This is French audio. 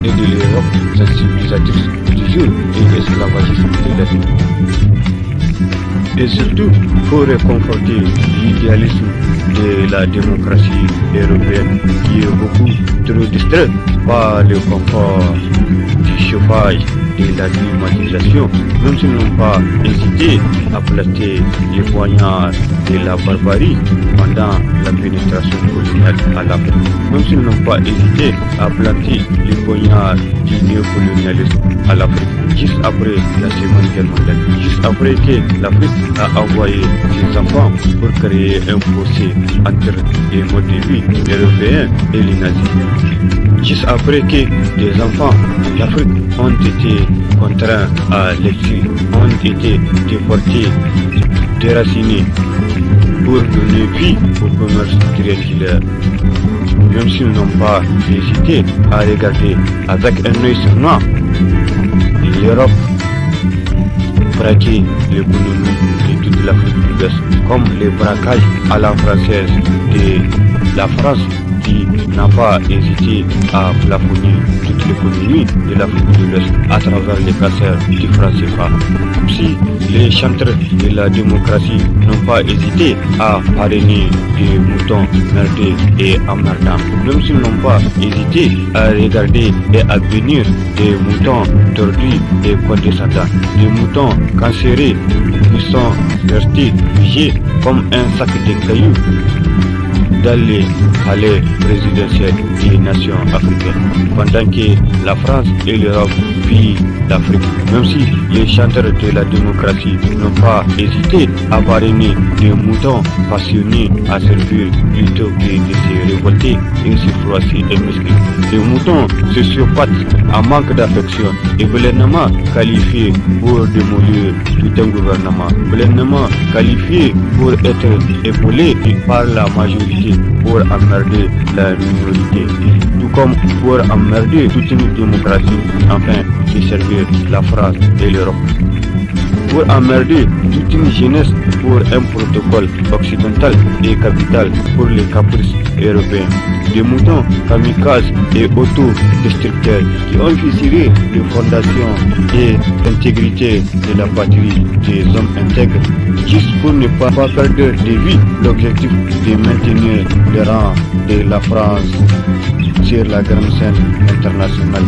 et de l'Europe sensibilisatrice du jour et esclavagiste de l'Est. Et surtout pour réconforter l'idéalisme de la démocratie européenne qui est beaucoup trop distrait par le confort du chauffage et la climatisation, même s'ils n'ont pas hésité à placer les poignards de la barbarie pendant la pénétration coloniale à l'Afrique, même s'ils n'ont pas hésité à planter les poignards du néocolonialisme à l'Afrique, juste après la Seconde Guerre mondiale, juste après que l'Afrique a envoyé ses enfants pour créer un fossé entre les modes de vie européens et les nazis, juste après que des enfants d'Afrique ont été contraints à l'exil, ont été déportés, déracinés pour donner vie au commerce triangulaire, même s'ils n'ont pas hésité à regarder avec un œil sournois l'Europe braquer l'économie de toute l'Afrique de l'Ouest, comme le braquage à la française de la France qui n'a pas hésité à plafonner toute l'économie de l'Afrique de l'Ouest à travers les casseurs du franc CFA. Si les chanteurs de la démocratie n'ont pas hésité à parrainer des moutons merdés et emmerdants, même s'ils n'ont pas hésité à regarder et à bénir des moutons tordus et condescendants, des moutons cancérés qui sont restés figés comme un sac de cailloux dans les palais présidentiels des nations africaines, pendant que la France et l'Europe pillent l'Afrique. Même si les chanteurs de la démocratie n'ont pas hésité à parrainer des moutons passionnés à servir plutôt que de se révolter et se froisser et muscler. Des moutons sociopathes en manque d'affection et pleinement qualifiés pour démolir tout un gouvernement, pleinement qualifiés pour être épaulés par la majorité pour emmerder la minorité, tout comme pour emmerder toute une démocratie afin de servir la France et l'Europe, pour emmerder toute une jeunesse pour un protocole occidental et capital pour les caprices européens, des moutons kamikazes et autodestructeurs qui ont fissuré les fondations et l'intégrité de la patrie des hommes intègres, juste pour ne pas perdre de vue l'objectif de maintenir le rang de la France sur la grande scène internationale.